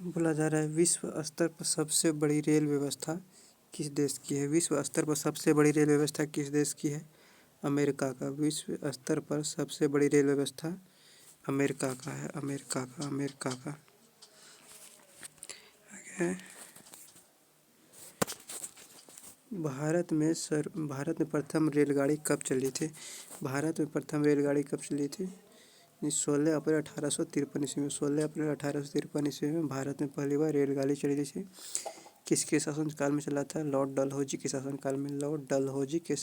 बोला जा रहा है विश्व स्तर पर सबसे बड़ी रेल व्यवस्था किस देश की है। विश्व स्तर पर सबसे बड़ी रेल व्यवस्था किस देश की है। अमेरिका का। विश्व स्तर पर सबसे बड़ी रेल व्यवस्था अमेरिका का है। अमेरिका का। आगे भारत में प्रथम रेलगाड़ी कब चली थी। भारत में प्रथम रेलगाड़ी कब चली थी। 16 अप्रैल 1853 ईस्वी में। 16 अप्रैल 1853 ईस्वी में भारत में पहली बार रेलगाड़ी चली थी। किसके शासनकाल में चला था। लॉर्ड डलहौजी के शासनकाल में। लॉर्ड डलहौजी के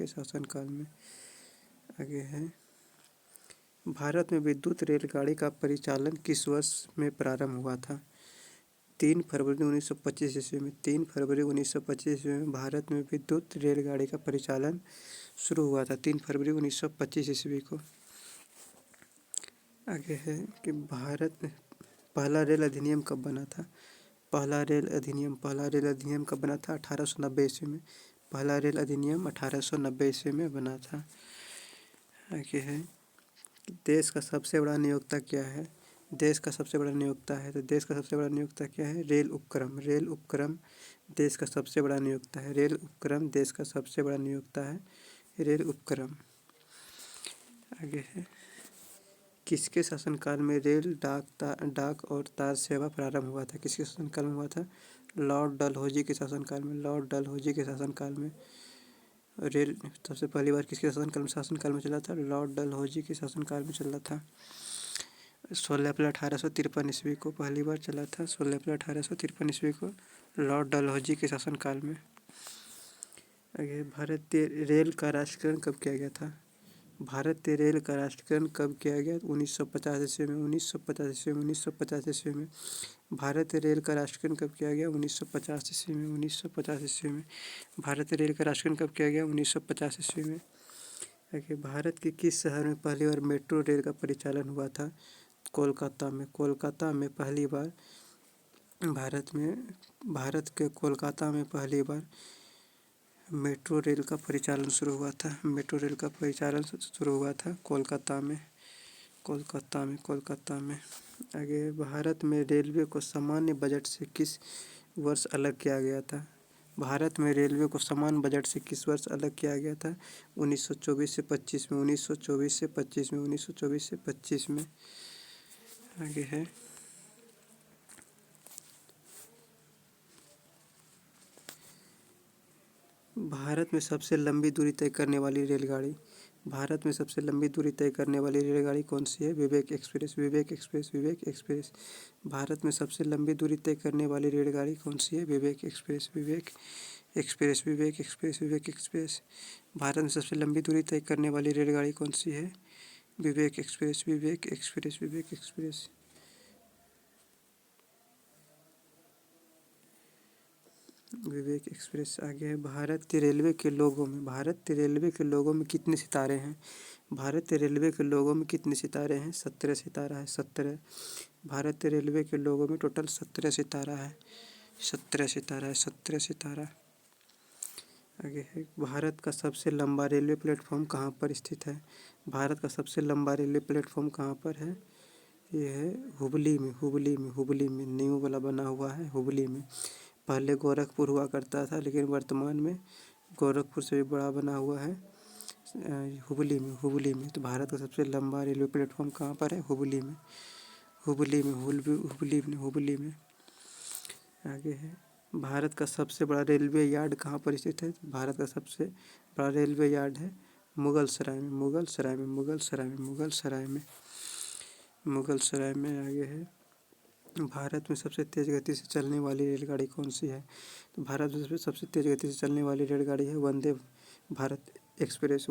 शासनकाल में। आगे है भारत में विद्युत रेलगाड़ी का परिचालन किस वर्ष में प्रारंभ हुआ था। 3 फरवरी 1925 ईस्वी में। 3 फरवरी 1925 ईस्वी में भारत में विद्युत रेलगाड़ी का परिचालन शुरू हुआ था। 3 फरवरी 1925 ईस्वी को। आगे है कि भारत में पहला रेल अधिनियम कब बना था। पहला रेल अधिनियम कब बना था। 1890 ईस्वी में। पहला रेल अधिनियम 1890 ईस्वी में बना था। आगे है देश का सबसे बड़ा नियोक्ता क्या है। देश का सबसे बड़ा नियोक्ता है तो देश का सबसे बड़ा नियोक्ता क्या है। रेल उपक्रम देश का सबसे बड़ा नियोक्ता है। रेल उपक्रम देश का सबसे बड़ा नियोक्ता है। रेल उपक्रम। आगे है किसके शासनकाल में रेल डाक और तार सेवा प्रारंभ हुआ था। किसके शासनकाल में हुआ था। लॉर्ड डलहौजी के शासनकाल में। लॉर्ड डलहौजी के शासनकाल में रेल सबसे पहली बार किसके शासनकाल में चला था। लॉर्ड डलहौजी के शासनकाल में चला था। 16 अप्रैल 1853 ईस्वी को पहली बार चला था। 16 अप्रैल 1853 ईस्वी को लॉर्ड डलहौजी के शासनकाल में। आगे भारतीय रेल का राष्ट्रीयकरण कब किया गया था। भारतीय रेल का राष्ट्रीयकरण कब किया गया। 1950 ईस्वी में। 1950 ईस्वी में। भारतीय रेल का राष्ट्रीयकरण कब किया गया। 1950 ईस्वी में। 1950 ईस्वी में। भारतीय रेल का राष्ट्रीयकरण कब किया गया। 1950 ईस्वी में। आगे भारत के किस शहर में पहली बार मेट्रो रेल का परिचालन हुआ था। कोलकाता में। कोलकाता में पहली बार भारत के कोलकाता में पहली बार मेट्रो रेल का परिचालन शुरू हुआ था। मेट्रो रेल का परिचालन शुरू हुआ था कोलकाता में। आगे भारत में रेलवे को सामान्य बजट से किस वर्ष अलग किया गया था। भारत में रेलवे को सामान्य बजट से किस वर्ष अलग किया गया था। 1924 से 25 में। 1924 से 25 में। 1924 से 25 में। आगे है भारत में सबसे लंबी दूरी तय करने वाली रेलगाड़ी। भारत में सबसे लंबी दूरी तय करने वाली रेलगाड़ी कौन सी है। विवेक एक्सप्रेस। भारत में सबसे लंबी दूरी तय करने वाली रेलगाड़ी कौन सी है। विवेक एक्सप्रेस। भारत में सबसे लंबी दूरी तय करने वाली रेलगाड़ी कौन सी है। विवेक एक्सप्रेस। आगे है भारतीय रेलवे के लोगों में कितने सितारे हैं। भारतीय रेलवे के लोगों में कितने सितारे हैं। 17 सितारा है। 17 भारतीय रेलवे के लोगों में टोटल 17 सितारा है। 17 सितारा। आगे है भारत का सबसे लंबा रेलवे प्लेटफॉर्म कहाँ पर स्थित है। भारत का सबसे लंबा रेलवे प्लेटफॉर्म कहाँ पर है। ये है हुबली में न्यू वाला बना हुआ है हुबली में। पहले गोरखपुर हुआ करता था लेकिन वर्तमान में गोरखपुर से भी बड़ा बना हुआ है हुबली में। तो भारत का सबसे लंबा रेलवे प्लेटफॉर्म कहाँ पर है। हुबली में। आगे है भारत का सबसे बड़ा रेलवे यार्ड कहाँ पर स्थित है। भारत का सबसे बड़ा रेलवे यार्ड है मुगलसराय में। आगे है भारत में सबसे तेज़ गति से चलने वाली रेलगाड़ी कौन सी है। तो भारत में सबसे तेज़ गति से चलने वाली रेलगाड़ी है वंदे भारत एक्सप्रेस।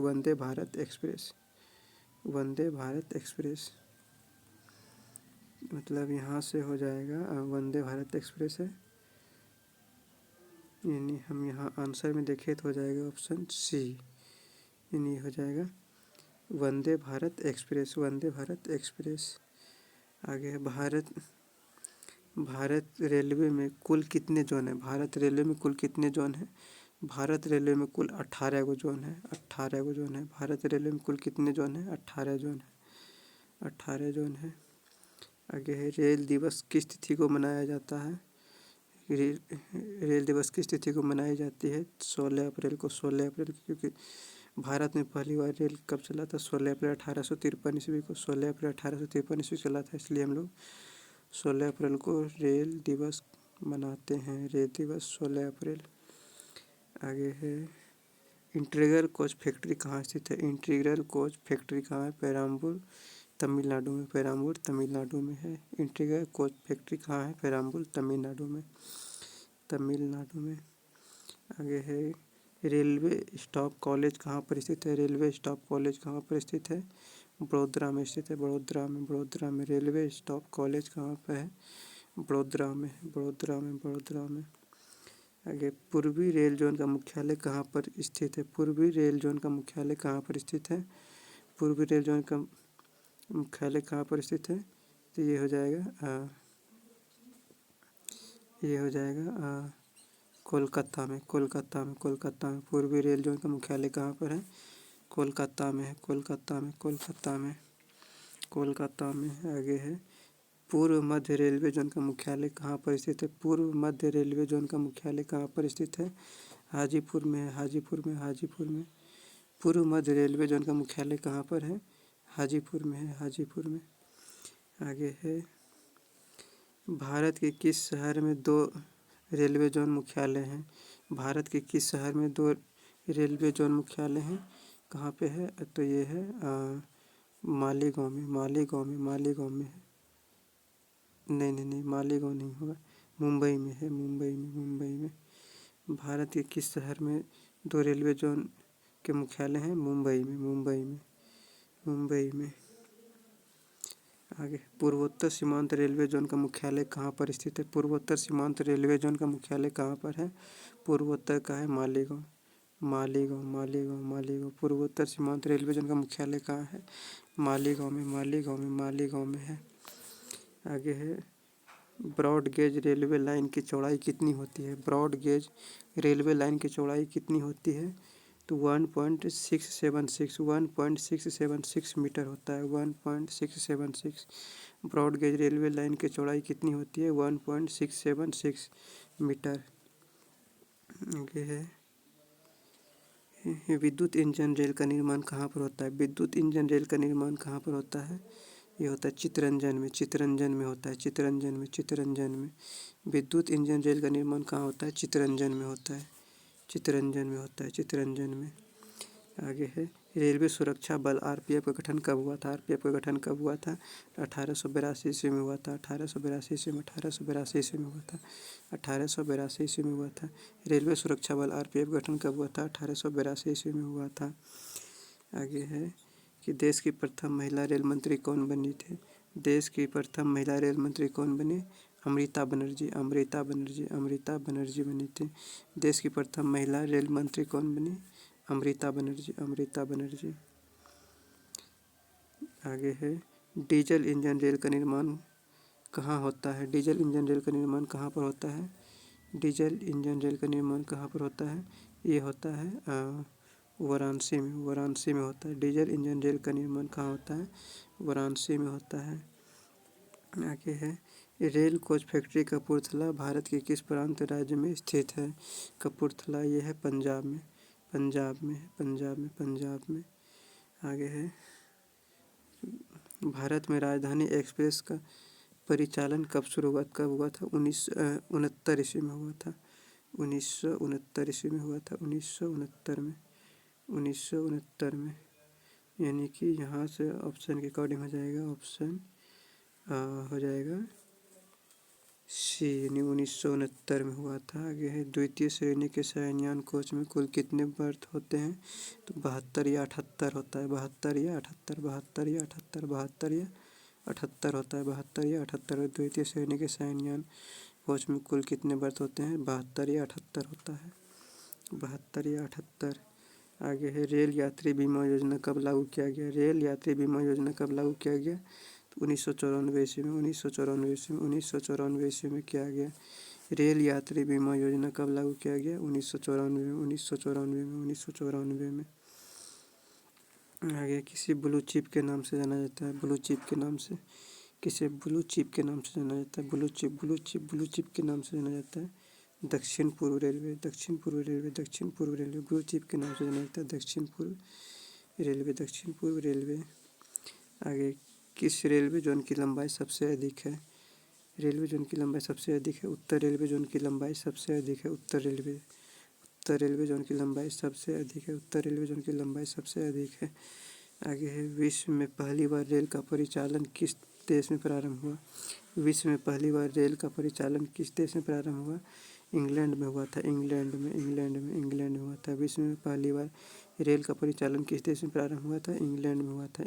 मतलब यहाँ से हो जाएगा वंदे भारत एक्सप्रेस है। यानी हम यहाँ आंसर में देखें तो हो जाएगा ऑप्शन सी। यानी हो जाएगा वंदे भारत एक्सप्रेस। आगे है भारत रेलवे में कुल कितने जोन है। भारत रेलवे में कुल कितने जोन है। भारत रेलवे में कुल 18 गो जोन है। भारत रेलवे में कुल कितने जोन है। 18 जोन है। आगे है रेल दिवस किस तिथि को मनाया जाता है। रेल दिवस किस तिथि को मनाई जाती है। 16 अप्रैल को। 16 अप्रैल को, क्योंकि भारत में पहली बार रेल कब चला था। 16 अप्रैल 1853 ईस्वी को। 16 अप्रैल 1853 ईस्वी चला था, इसलिए हम लोग 16 अप्रैल को रेल दिवस मनाते हैं। रेल दिवस 16 अप्रैल। आगे है इंटीग्रल कोच फैक्ट्री कहाँ स्थित है। इंटीग्रल कोच फैक्ट्री कहाँ है। पेराम्बूर तमिलनाडु में। पेराम्बूर तमिलनाडु में है। इंटीग्रल कोच फैक्ट्री कहाँ है। पेराम्बूर तमिलनाडु में। तमिलनाडु में। आगे है रेलवे स्टाफ कॉलेज कहाँ पर स्थित है। रेलवे स्टाफ कॉलेज कहाँ पर स्थित है। बड़ोदरा में स्थित है। बड़ोदरा में। बड़ोदरा में। रेलवे स्टाफ कॉलेज कहाँ पर है। बड़ोदरा में। बड़ोदरा में। बड़ोदरा में। आगे पूर्वी रेल जोन का मुख्यालय कहाँ पर स्थित है। पूर्वी रेल जोन का मुख्यालय कहाँ पर स्थित है। पूर्वी रेल जोन का मुख्यालय कहाँ पर स्थित है। तो ये हो जाएगा कोलकाता में। कोलकाता में। कोलकाता में। पूर्वी रेल जोन का मुख्यालय कहाँ पर है। कोलकाता में है। कोलकाता में। कोलकाता में। कोलकाता में। आगे है पूर्व मध्य रेलवे जोन का मुख्यालय कहाँ पर स्थित है। पूर्व मध्य रेलवे जोन का मुख्यालय कहाँ पर स्थित है। हाजीपुर में है। हाजीपुर में। हाजीपुर में। पूर्व मध्य रेलवे जोन का मुख्यालय कहाँ पर है। हाजीपुर में है। हाजीपुर में। आगे है भारत के किस शहर में 2 रेलवे जोन मुख्यालय हैं। भारत के किस शहर में 2 रेलवे जोन मुख्यालय हैं। कहाँ पे है। तो ये है मालीगांव में। मालीगांव में। मालीगांव में है। नहीं, मालीगांव नहीं होगा। मुंबई में है। मुंबई में। मुंबई में। भारत के किस शहर में 2 रेलवे जोन के मुख्यालय हैं। मुंबई में। मुंबई में। मुंबई में। आगे पूर्वोत्तर सीमांत रेलवे जोन का मुख्यालय कहाँ पर स्थित है। पूर्वोत्तर सीमांत रेलवे जोन का मुख्यालय कहाँ पर है। पूर्वोत्तर का है मालीगांव। मालीगांव। मालीगांव। मालीगांव। पूर्वोत्तर सीमांत रेलवे जोन का मुख्यालय कहाँ है। मालीगांव में। मालीगांव में। मालीगांव में है। आगे है ब्रॉड गेज रेलवे लाइन की चौड़ाई कितनी होती है। ब्रॉड गेज रेलवे लाइन की चौड़ाई कितनी होती है। तो 1.676 मीटर होता है। 1.676। ब्रॉड गेज रेलवे लाइन की चौड़ाई कितनी होती है। 1.676 मीटर। आगे है विद्युत इंजन रेल का निर्माण कहाँ पर होता है। विद्युत इंजन रेल का निर्माण कहाँ पर होता है। ये होता है चित्तरंजन में। चित्तरंजन में होता है। चित्तरंजन में। चित्तरंजन में। विद्युत इंजन रेल का निर्माण कहाँ होता है। चित्तरंजन में होता है। चित्तरंजन में होता है। चित्तरंजन में। आगे है रेलवे सुरक्षा बल आरपीएफ का गठन कब हुआ था। आरपीएफ का गठन कब हुआ था। 1882 ईस्वी में हुआ था। 1882 ईस्वी में। 1882 ईस्वी में हुआ था। 1882 ईस्वी में हुआ था। रेलवे सुरक्षा बल आरपीएफ गठन कब हुआ था। 1882 ईस्वी में हुआ था। आगे है कि देश की प्रथम महिला रेल मंत्री कौन बनी थी। देश की प्रथम महिला रेल मंत्री कौन बनी। अमृता बनर्जी। अमृता बनर्जी। अमृता बनर्जी बनी थी। देश की प्रथम महिला रेल मंत्री कौन बनी। अमृता बनर्जी। अमृता बनर्जी। आगे है डीजल इंजन रेल का निर्माण कहाँ होता है। डीजल इंजन रेल का निर्माण कहाँ पर होता है। डीजल इंजन रेल का निर्माण कहाँ पर होता है। ये होता है वाराणसी में। वाराणसी में होता है। डीजल इंजन रेल का निर्माण कहाँ होता है। वाराणसी में होता है। आगे है rail coach factory Kapurthala Bharat के किस प्रांत राज्य में स्थित है। कपूरथला ये है पंजाब में। पंजाब में। पंजाब में। पंजाब में। आगे है भारत में राजधानी एक्सप्रेस का परिचालन कब शुरू हुआ। कब हुआ था। 1969 ईस्वी में हुआ था। 1969 ईस्वी में हुआ था। 1969 में। 1969 में। यानी कि यहाँ से ऑप्शन के अकॉर्डिंग हो जाएगा। ऑप्शन हो जाएगा सी, यानी 1969 में हुआ था। आगे है द्वितीय श्रेणी के शयनयान कोच में कुल कितने बर्थ होते हैं। तो 72 या 78 होता है। 72 या 78। 72 या 78। 72 या 78 होता है। 72 या 78। द्वितीय श्रेणी के शयनयान कोच में कुल कितने बर्थ होते हैं। 72 या 78 होता है। 72 या 78। आगे है रेल यात्री बीमा योजना कब लागू किया गया। रेल यात्री बीमा योजना कब लागू किया गया। 1994 ईस्वी में। 1994 ईस्वी में। 1994 ईस्वी में किया गया। रेल यात्री बीमा योजना कब लागू किया गया। 1994 में। 1994 में। 1994 में। आगे किसी ब्लू चिप के नाम से जाना जाता है। ब्लू चिप के नाम से किसे ब्लू चिप के नाम से जाना जाता है? ब्लू चिप के नाम से जाना जाता है। दक्षिण पूर्व रेलवे ब्लू चिप के नाम से जाना जाता है। दक्षिण पूर्व रेलवे। आगे, किस रेलवे जोन की लंबाई सबसे अधिक है? रेलवे जोन की लंबाई सबसे अधिक है उत्तर रेलवे जोन की लंबाई सबसे अधिक है उत्तर रेलवे जोन की लंबाई सबसे अधिक है उत्तर रेलवे जोन की लंबाई सबसे अधिक है। आगे है, विश्व में पहली बार रेल का परिचालन किस देश में प्रारंभ हुआ? विश्व में पहली बार रेल का परिचालन किस देश में प्रारंभ हुआ? इंग्लैंड में हुआ था। इंग्लैंड में हुआ था। विश्व में पहली बार रेल का परिचालन किस देश में प्रारंभ हुआ था? इंग्लैंड में हुआ था।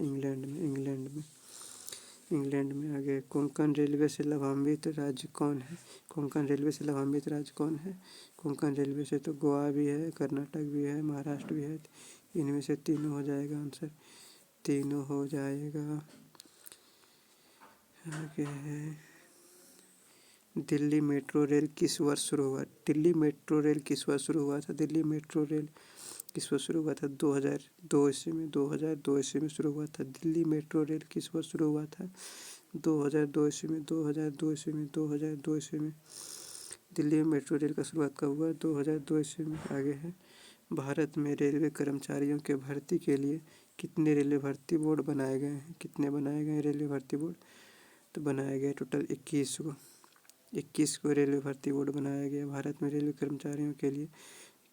इंग्लैंड में। आगे, कोंकण रेलवे से लाभान्वित राज्य कौन है? कोंकण रेलवे से लाभान्वित राज्य कौन है? कोंकण रेलवे से तो गोवा भी है, कर्नाटक भी है, महाराष्ट्र भी है। इनमें से तीनों हो जाएगा आंसर, तीनों हो जाएगा। आगे है, दिल्ली मेट्रो रेल किस वर्ष शुरू हुआ? दिल्ली मेट्रो रेल किस वर्ष शुरू हुआ था? दिल्ली मेट्रो रेल किस वर्ष शुरू हुआ था? 2002 ईस्वी में शुरू हुआ था। दिल्ली मेट्रो रेल किस वर्ष शुरू हुआ था? 2002 ईस्वी में। दिल्ली में मेट्रो रेल का शुरुआत कब हुआ? 2002 ईस्वी में। आगे है, भारत में रेलवे कर्मचारियों के भर्ती के लिए कितने रेलवे भर्ती बोर्ड बनाए गए हैं? कितने बनाए गए रेलवे भर्ती बोर्ड? तो बनाया गया टोटल 21 को रेलवे भर्ती बोर्ड बनाया गया। भारत में रेलवे कर्मचारियों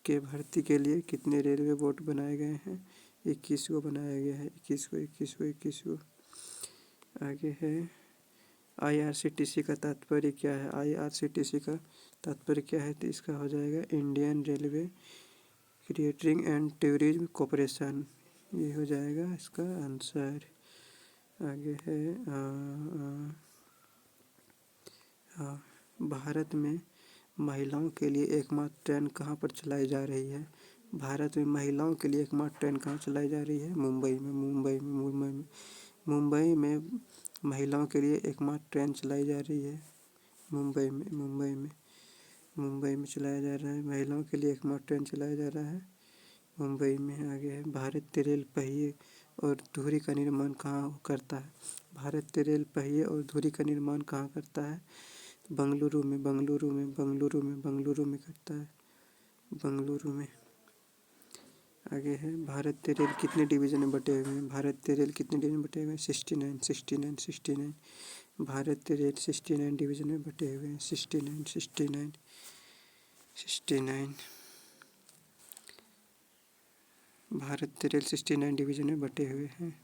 के भर्ती के लिए कितने रेलवे बोर्ड बनाए गए हैं? 21 को बनाया गया है। 21 को। आगे है, IRCTC का तात्पर्य क्या है? IRCTC का तात्पर्य क्या है? तो इसका हो जाएगा Indian railway creating and tourism corporation, ये हो जाएगा इसका आंसर। आगे है, भारत में महिलाओं के लिए एकमात्र ट्रेन कहाँ पर चलाई जा रही है? भारत में महिलाओं के लिए एकमात्र ट्रेन कहाँ चलाई जा रही है? मुंबई में महिलाओं के लिए एकमात्र ट्रेन चलाई जा रही है। मुंबई में चलाया जा रहा है। महिलाओं के लिए एकमात्र ट्रेन चलाया जा रहा है मुंबई में। आगे है, भारतीय रेल पहिए और धुरी का निर्माण कहाँ करता है? भारतीय रेल पहिए और धुरी का निर्माण कहाँ करता है? बेंगलुरु में करता है, बेंगलुरु में। आगे है, भारतीय रेल कितने डिवीजन में बटे हुए हैं? भारतीय रेल कितने डिवीजन में बटे हुए हैं? 69। भारतीय रेल 69 डिवीजन में बटे हुए हैं। 69। भारतीय रेल 69 डिवीजन में बटे हुए हैं।